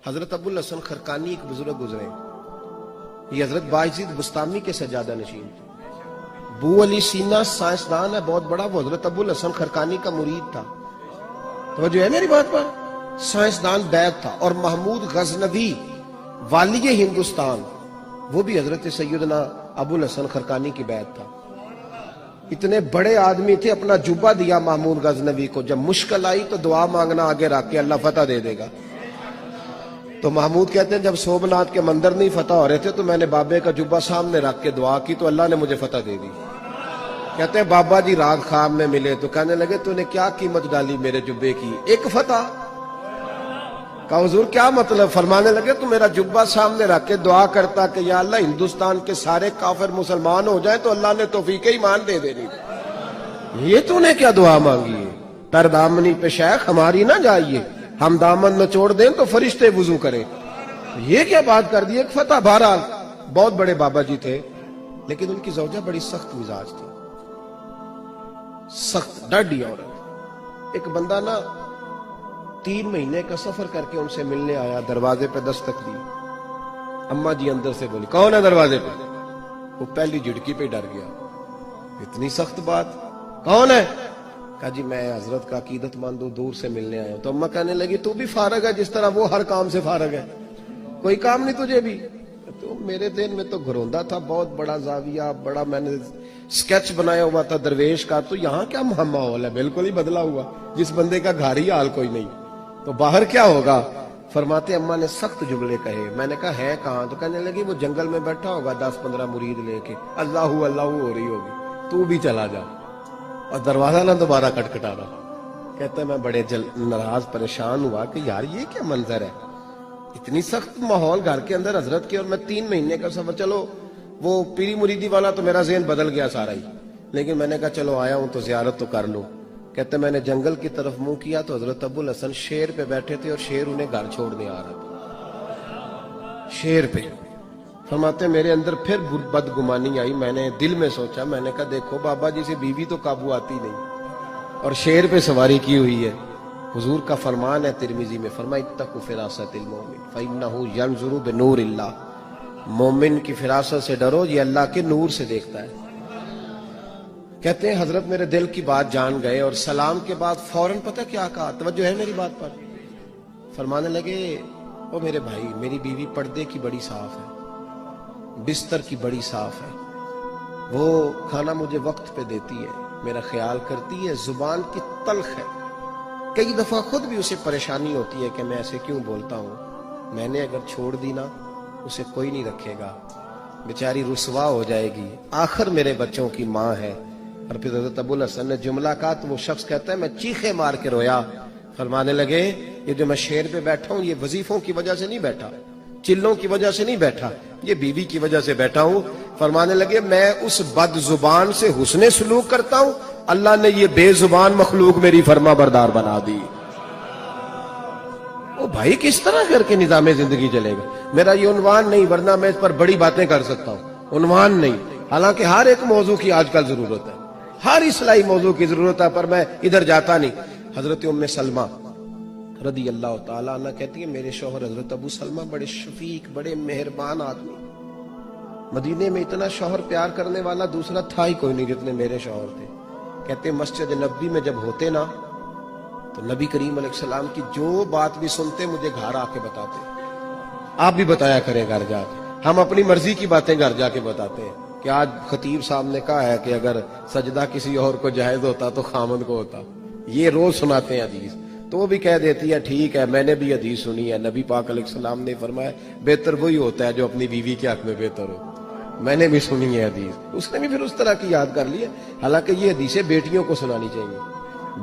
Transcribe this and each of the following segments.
حضرت ابو الحسن خرقانی ایک بزرگ گزرے، یہ حضرت باعزید بستامی کے سجادہ نشین تھے۔ بو علی سینا سائنسدان ہے بہت بڑا، وہ حضرت ابو الحسن خرقانی کا مرید تھا۔ توجہ ہے میری بات پر؟ سائنسدان بیعت تھا۔ اور محمود غزنوی والی ہندوستان، وہ بھی حضرت سیدنا ابو الحسن خرقانی کی بیعت تھا۔ اتنے بڑے آدمی تھے، اپنا جبہ دیا محمود غزنوی کو، جب مشکل آئی تو دعا مانگنا آگے رکھ کے اللہ فتح دے دے گا۔ تو محمود کہتے ہیں جب سومناتھ کے مندر نہیں فتح ہو رہے تھے تو میں نے بابے کا جبہ سامنے رکھ کے دعا کی تو اللہ نے مجھے فتح دے دی۔ کہتے ہیں بابا جی رات خواب میں ملے تو کہنے لگے تو نے کیا قیمت ڈالی میرے جبے کی؟ ایک فتح۔ کہا حضور کیا مطلب؟ فرمانے لگے تو میرا جبہ سامنے رکھ کے دعا کرتا کہ یا اللہ ہندوستان کے سارے کافر مسلمان ہو جائیں تو اللہ نے توفیق ایمان دے دینی۔ یہ تو نے کیا دعا مانگی ہے؟ تر دامنی پہ شیخ ہماری نہ جائیے، ہم دامن میں چھوڑ دیں تو فرشتے وضو کریں۔ یہ کیا بات کر دی؟ ایک فتح۔ بہرحال بہت بڑے بابا جی تھے، لیکن ان کی زوجہ بڑی سخت مزاج تھی، سخت ڈاڈی عورت۔ ایک بندہ نا 3 مہینے کا سفر کر کے ان سے ملنے آیا، دروازے پہ دستک دی، اماں جی اندر سے بولی کون ہے دروازے پہ؟ وہ پہلی جھڑکی پہ ڈر گیا، اتنی سخت بات، کون ہے؟ کہا جی میں حضرت کا عقیدت مند ہوں، دور سے ملنے آیا ہوں۔ تو اماں کہنے لگی تو بھی فارغ ہے جس طرح وہ ہر کام سے فارغ ہے، کوئی کام نہیں تجھے بھی؟ تو میرے دین میں تو گھروندہ تھا، بہت بڑا زاویہ، بڑا میں نے سکیچ بنایا ہوا تھا درویش کا، تو یہاں کیا ماحول ہے؟ بالکل ہی بدلا ہوا، جس بندے کا گھر ہی حال کوئی نہیں، تو باہر کیا ہوگا؟ فرماتے اماں نے سخت جملے کہے۔ میں نے کہا ہے کہاں؟ تو کہنے لگی وہ جنگل میں بیٹھا ہوگا 10-15 مرید لے کے، اللہ اللہ ہو رہی ہوگی، تو بھی چلا جا اور دروازہ نہ دوبارہ کٹکھٹانا۔ کہتا ہے میں بڑے ناراض پریشان ہوا کہ یار یہ کیا منظر ہے، اتنی سخت ماحول گھر کے اندر حضرت کے، اور میں 3 مہینے کا سفر۔ چلو وہ پیری مریدی والا تو میرا ذہن بدل گیا سارا ہی، لیکن میں نے کہا چلو آیا ہوں تو زیارت تو کر لوں۔ کہتے میں نے جنگل کی طرف منہ کیا تو حضرت ابو الحسن شیر پہ بیٹھے تھے اور شیر انہیں گھر چھوڑنے آ رہا تھا، شیر پہ۔ فرماتے میرے اندر پھر بدگمانی آئی، میں نے دل میں سوچا، میں نے کہا دیکھو بابا جی سے بیوی تو قابو آتی نہیں اور شیر پہ سواری کی ہوئی ہے۔ حضور کا فرمان ہے ترمذی میں، فرمایا اتقوا فراست المومن فإنہ ینظر بنور اللہ، مومن کی فراست سے ڈرو، یہ اللہ کے نور سے دیکھتا ہے۔ کہتے ہیں حضرت میرے دل کی بات جان گئے اور سلام کے بعد فوراً پتہ کیا کہا؟ توجہ ہے میری بات پر؟ فرمانے لگے او میرے بھائی، میری بیوی پردے کی بڑی صاف ہے، بستر کی بڑی صاف ہے، وہ کھانا مجھے وقت پہ دیتی ہے، میرا خیال کرتی ہے، زبان کی تلخ ہے، کئی دفعہ خود بھی اسے پریشانی ہوتی ہے کہ میں ایسے کیوں بولتا ہوں، میں نے اگر چھوڑ دی نا اسے کوئی نہیں رکھے گا، بیچاری رسوا ہو جائے گی، آخر میرے بچوں کی ماں ہے۔ اور پھر حضرت ابو الحسن نے جملہ کہا تو وہ شخص کہتا ہے میں چیخے مار کے رویا۔ فرمانے لگے یہ جو میں شیر پہ بیٹھا ہوں یہ وظیفوں کی وجہ سے نہیں بیٹھا، چلوں کی وجہ سے نہیں بیٹھا، یہ بیوی کی وجہ سے بیٹھا ہوں۔ فرمانے لگے میں اس بد زبان سے حسن سلوک کرتا ہوں، اللہ نے یہ بے زبان مخلوق میری فرما بردار بنا دی۔ او بھائی کس طرح کر کے نظام زندگی چلے گا؟ میرا یہ عنوان نہیں، ورنہ میں اس پر بڑی باتیں کر سکتا ہوں، عنوان نہیں، حالانکہ ہر ایک موضوع کی آج کل ضرورت ہے، ہر اصلاحی موضوع کی ضرورت ہے، پر میں ادھر جاتا نہیں۔ حضرت ام سلمہ رضی اللہ تعالیٰ عنہ کہتی ہے میرے شوہر حضرت ابو سلمہ بڑے شفیق، بڑے مہربان آدمی، مدینے میں اتنا شوہر پیار کرنے والا دوسرا تھا ہی کوئی نہیں جتنے میرے شوہر تھے۔ کہتے مسجد نبوی میں جب ہوتے نا تو نبی کریم علیہ السلام کی جو بات بھی سنتے مجھے گھر آ کے بتاتے، آپ بھی بتایا کریں گھر جا کے، ہم اپنی مرضی کی باتیں گھر جا کے بتاتے ہیں کہ آج خطیب صاحب نے کہا ہے کہ اگر سجدہ کسی اور کو جائز ہوتا تو خامد کو ہوتا، یہ روز سناتے ہیں حدیث، تو وہ بھی کہہ دیتی ہے ٹھیک ہے میں نے بھی حدیث سنی ہے، نبی پاک علیہ السلام نے فرمایا بہتر وہی ہوتا ہے جو اپنی بیوی کے حق میں بہتر ہو، میں نے بھی سنی ہے حدیث، اس نے بھی پھر اس طرح کی یاد کر لی ہے۔ حالانکہ یہ حدیثیں بیٹیوں کو سنانی چاہیے،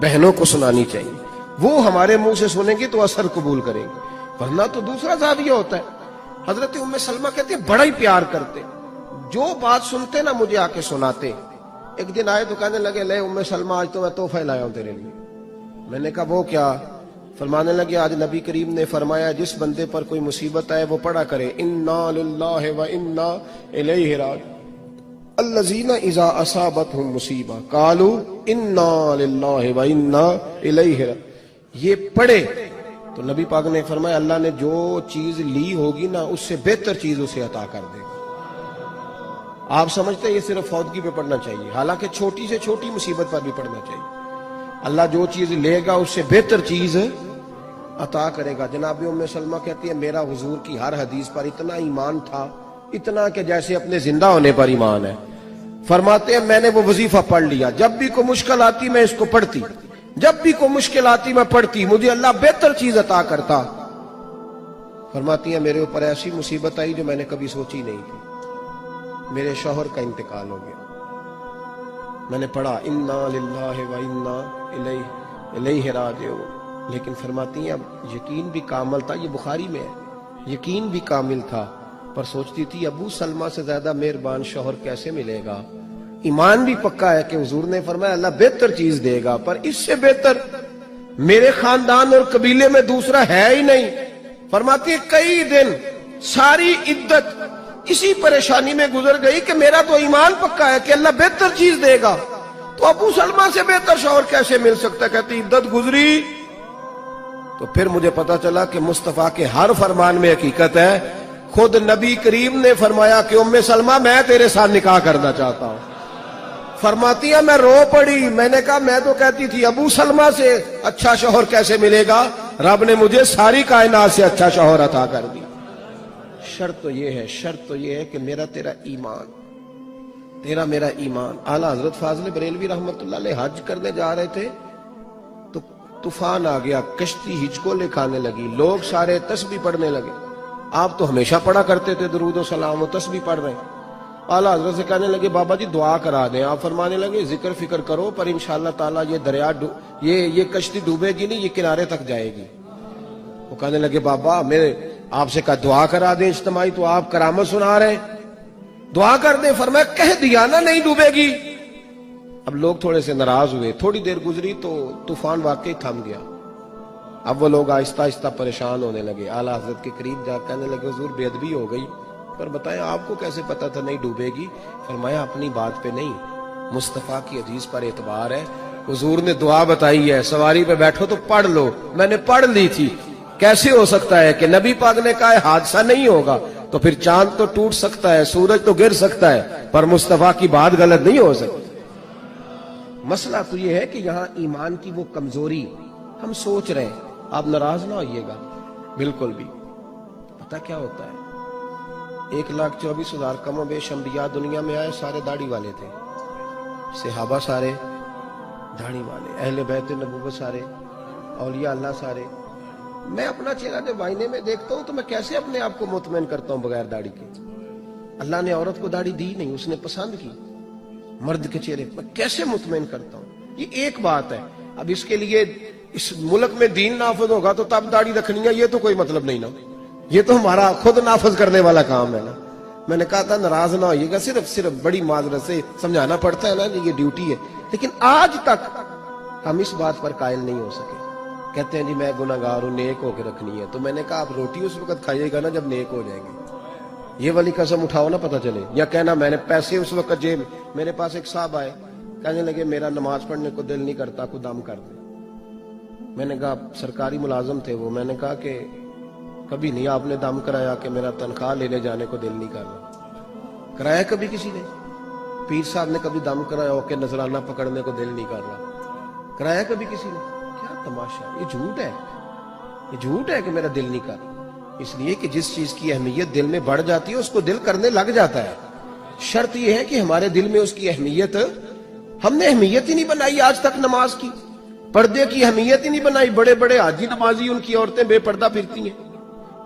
بہنوں کو سنانی چاہیے، وہ ہمارے منہ سے سنیں گی تو اثر قبول کریں گے، ورنہ تو دوسرا زاویہ ہوتا ہے۔ حضرت ام سلمہ کہتے ہیں بڑا ہی پیار کرتے، جو بات سنتے نا مجھے آ کے سناتے۔ ایک دن آئے تو کہنے لگے لے ام سلمہ آج تو میں تحفہ لایا ہوں تیرے لیے۔ میں نے کہا وہ کیا؟ فرمانے لگے آج نبی کریم نے فرمایا جس بندے پر کوئی مصیبت آئے وہ پڑھا کرے انا للہ و انا الیہ راجعون الذین اذا اصابتهم مصیبہ قالوا انا للہ و انا الیہ راجعون۔ یہ پڑھے تو نبی پاک نے فرمایا اللہ نے جو چیز لی ہوگی نا اس سے بہتر چیز اسے عطا کر دے گا۔ آپ سمجھتے ہیں یہ صرف فوتگی پہ پڑھنا چاہیے، حالانکہ چھوٹی سے چھوٹی مصیبت پر بھی پڑھنا چاہیے۔ اللہ جو چیز لے گا اس سے بہتر چیز عطا کرے گا۔ جناب ام سلمہ کہتی ہے میرا حضور کی ہر حدیث پر اتنا ایمان تھا، اتنا کہ جیسے اپنے زندہ ہونے پر ایمان ہے۔ فرماتے ہیں میں نے وہ وظیفہ پڑھ لیا، جب بھی کوئی مشکل آتی میں اس کو پڑھتی، جب بھی کوئی مشکل آتی میں پڑھتی، مجھے اللہ بہتر چیز عطا کرتا۔ فرماتی ہیں میرے اوپر ایسی مصیبت آئی جو میں نے کبھی سوچی نہیں تھی، میرے شوہر کا انتقال ہو گیا۔ میں نے پڑھا انا للہ و انا الیہ راجعون، لیکن فرماتی ہیں اب یقین بھی کامل تھا، یہ بخاری میں ہے، یقین بھی کامل تھا، پر سوچتی تھی ابو سلمہ سے زیادہ مہربان شوہر کیسے ملے گا۔ ایمان بھی پکا ہے کہ حضور نے فرمایا اللہ بہتر چیز دے گا، پر اس سے بہتر میرے خاندان اور قبیلے میں دوسرا ہے ہی نہیں۔ فرماتی ہے کئی دن ساری عدت اسی پریشانی میں گزر گئی کہ میرا تو ایمان پکا ہے کہ اللہ بہتر چیز دے گا، تو ابو سلمہ سے بہتر شوہر کیسے مل سکتا ہے۔ کہتی عدت گزری تو پھر مجھے پتا چلا کہ مصطفیٰ کے ہر فرمان میں حقیقت ہے۔ خود نبی کریم نے فرمایا کہ ام سلمہ میں تیرے ساتھ نکاح کرنا چاہتا ہوں۔ فرماتی ہے میں رو پڑی، میں نے کہا میں تو کہتی تھی ابو سلمہ سے اچھا شوہر کیسے ملے گا، رب نے مجھے ساری کائنات سے اچھا شوہر عطا کر دی۔ شرط تو یہ ہے کہ میرا تیرا ایمان، تیرا میرا ایمان۔ اعلیٰ حضرت فاضل بریلوی رحمت اللہ علیہ حج کرنے جا رہے تھے تو طوفان آ گیا، کشتی ہچکولے کھانے لگی، لوگ سارے تسبیح پڑھنے لگے۔ آپ تو ہمیشہ پڑھا کرتے تھے درود و سلام، و تسبیح پڑھ رہے ہیں۔ اعلیٰ حضرت سے کہنے لگے بابا جی دعا کرا دیں۔ آپ فرمانے لگے ذکر فکر کرو پر انشاءاللہ تعالیٰ یہ دریا یہ کشتی ڈوبے گی نہیں، یہ کنارے تک جائے گی۔ وہ کہنے لگے بابا میں آپ سے کہا دعا کرا دیں اجتماعی، تو آپ کرامت سنا رہے ہیں، دعا کر دیں۔ فرمایا کہہ دیا نا نہیں ڈوبے گی۔ اب لوگ تھوڑے سے ناراض ہوئے، تھوڑی دیر گزری تو طوفان واقعی تھم گیا۔ اب وہ لوگ آہستہ آہستہ پریشان ہونے لگے، اعلیٰ حضرت کے قریب جا کہنے لگے حضور بے ادبی ہو گئی، پر بتائیں آپ کو کیسے پتا تھا نہیں ڈوبے گی؟ فرمایا اپنی بات پہ نہیں، مصطفیٰ کی حدیث پر اعتبار ہے۔ حضور نے دعا بتائی ہے سواری پہ بیٹھو تو پڑھ لو، میں نے پڑھ لی تھی۔ کیسے ہو سکتا ہے کہ نبی پاک نے کہا ہے حادثہ نہیں ہوگا، تو پھر چاند تو ٹوٹ سکتا ہے، سورج تو گر سکتا ہے، پر مصطفیٰ کی بات غلط نہیں ہو سکتی۔ مسئلہ تو یہ ہے کہ یہاں ایمان کی وہ کمزوری ہم سوچ رہے ہیں، آپ ناراض نہ ہوئیے گا بالکل بھی۔ پتہ کیا ہوتا ہے 1,24,000 کم و بیش انبیاء دنیا میں آئے، سارے داڑھی والے تھے، صحابہ سارے داڑھی والے، اہل بیت نبوت سارے، اولیاء اللہ سارے۔ میں اپنا چہرہ جب آئینے میں دیکھتا ہوں تو میں کیسے اپنے آپ کو مطمئن کرتا ہوں بغیر داڑھی کے؟ اللہ نے عورت کو داڑھی دی نہیں، اس نے پسند کی مرد کے چہرے پر، کیسے مطمئن کرتا ہوں؟ یہ ایک بات ہے۔ اب اس کے لیے اس ملک میں دین نافذ ہوگا تو تب داڑھی رکھنی ہے، یہ تو کوئی مطلب نہیں نا، یہ تو ہمارا خود نافذ کرنے والا کام ہے نا۔ میں نے کہا تھا ناراض نہ ہوئیے گا، صرف بڑی معذرت سے سمجھانا پڑتا ہے نا، یہ ڈیوٹی ہے۔ لیکن آج تک ہم اس بات پر قائل نہیں ہو سکے۔ کہتے ہیں جی میں گناہگار ہوں، نیک ہو کے رکھنی ہے، تو میں نے کہا آپ روٹی اس وقت کھائیے گا نا جب نیک ہو جائیں گے، یہ والی قسم اٹھاؤ نا پتہ چلے۔ یا کہنا میں نے پیسے اس وقت جیب میں۔ میرے پاس ایک صاحب آئے، کہنے لگے میرا نماز پڑھنے کو دل نہیں کرتا، کو دم کر دیں۔ میں نے کہا سرکاری ملازم تھے وہ، میں نے کہا کہ کبھی نہیں آپ نے دم کرایا کہ میرا تنخواہ لینے جانے کو دل نہیں کر رہا؟ کرایا کبھی کسی نے؟ پیر صاحب نے کبھی دم کرایا ہو کہ نذرانہ پکڑنے کو دل نہیں کر رہا؟ کرایا کبھی کسی نے؟ کیا تماشا، یہ جھوٹ ہے، یہ جھوٹ ہے کہ میرا دل نہیں کر رہا۔ اس لیے کہ جس چیز کی اہمیت دل میں بڑھ جاتی ہے اس کو دل کرنے لگ جاتا ہے۔ شرط یہ ہے کہ ہمارے دل میں اس کی اہمیت، ہم نے اہمیت ہی نہیں بنائی آج تک نماز کی، پردے کی اہمیت ہی نہیں بنائی۔ بڑے بڑے حاجی نمازی ان کی عورتیں بے پردہ پھرتی ہیں،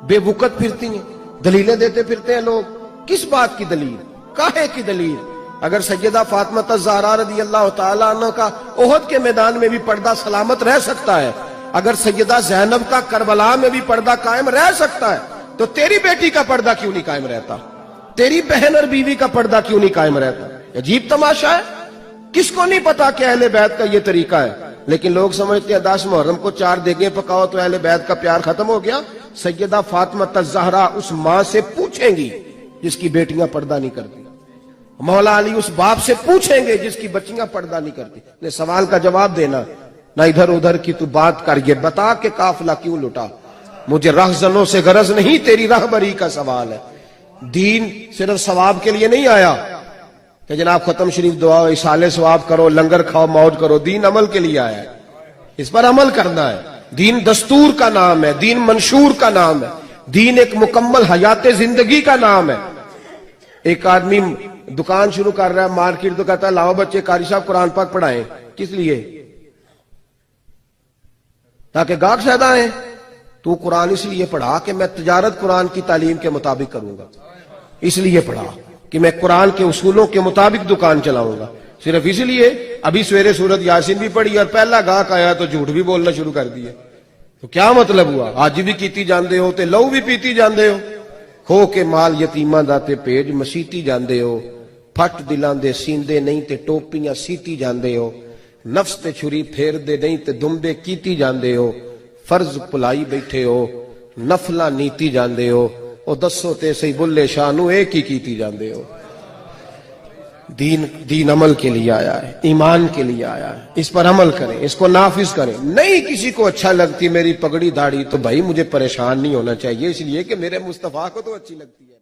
بے وقت پھرتی ہیں، دلیلیں دیتے پھرتے ہیں لوگ۔ کس بات کی دلیل؟ کاہے کی دلیل؟ اگر سیدہ فاطمہ الزہرا رضی اللہ تعالیٰ عنہ کا احد کے میدان میں بھی پردہ سلامت رہ سکتا ہے، اگر سیدہ زینب کا کربلا میں بھی پردہ قائم رہ سکتا ہے، تو تیری بیٹی کا پردہ کیوں نہیں قائم رہتا؟ تیری بہن اور بیوی کا پردہ کیوں نہیں قائم رہتا؟ عجیب تماشا ہے۔ کس کو نہیں پتا کہ اہل بیت کا یہ طریقہ ہے؟ لیکن لوگ سمجھتے ہیں 10 محرم کو 4 دیگیں پکاؤ تو اہل بیت کا پیار ختم ہو گیا۔ سیدہ فاطمہ الزہرا اس ماں سے پوچھیں گی جس کی بیٹیاں پردہ نہیں کرتی، مولا علی اس باپ سے پوچھیں گے جس کی بچیاں پردہ نہیں کرتی۔ نے سوال کا جواب دینا، نہ ادھر ادھر کی تو بات کر، یہ بتا کہ قافلہ کیوں لٹا۔ مجھے رہزنوں سے غرض نہیں، تیری رہبری کا سوال ہے۔ دین صرف ثواب کے لیے نہیں آیا کہ جناب ختم شریف دعا اصالے ثواب کرو، لنگر کھاؤ، موج کرو۔ دین عمل کے لیے آیا ہے، اس پر عمل کرنا ہے۔ دین دستور کا نام ہے، دین منشور کا نام ہے، دین ایک مکمل حیات زندگی کا نام ہے۔ ایک آدمی دکان شروع کر رہا ہے، مارکیٹ، تو کہتا ہے لاؤ بچے قاری صاحب قرآن پاک پڑھائیں۔ کس لیے؟ تاکہ گاہک زیادہ آئیں۔ تو قرآن اس لیے پڑھا کہ میں تجارت قرآن کی تعلیم کے مطابق کروں گا، اس لیے پڑھا کہ میں قرآن کے اصولوں کے مطابق دکان چلاؤں گا، صرف اس لیے۔ ابھی سویرے سورت یاسین بھی پڑھی اور پہلا گاہک آیا تو جھوٹ بھی بولنا شروع کر دیا، تو کیا مطلب ہوا؟ آج بھی کیتی جاندے ہو تے لو بھی پیتی جاندے ہو، کھو کے مال یتیماں دا تے پیج مسیتی جاندے ہو، پھٹ دلاں دے سیندے نہیں تے ٹوپیاں سیتی جاندے ہو، نفس تے چھری پھیر دے نہیں تے دمبے کیتی جاندے ہو، فرض پلائی بیٹھے ہو، نفلاں نیتی جاندے ہو، او دسو تے سی بلے شاہ نو ایک ہی کیتی جاندے ہو۔ دین عمل کے لیے آیا ہے، ایمان کے لیے آیا ہے، اس پر عمل کریں، اس کو نافذ کریں۔ نہیں کسی کو اچھا لگتی میری پگڑی داڑھی تو بھائی مجھے پریشان نہیں ہونا چاہیے، اس لیے کہ میرے مصطفیٰ کو تو اچھی لگتی ہے۔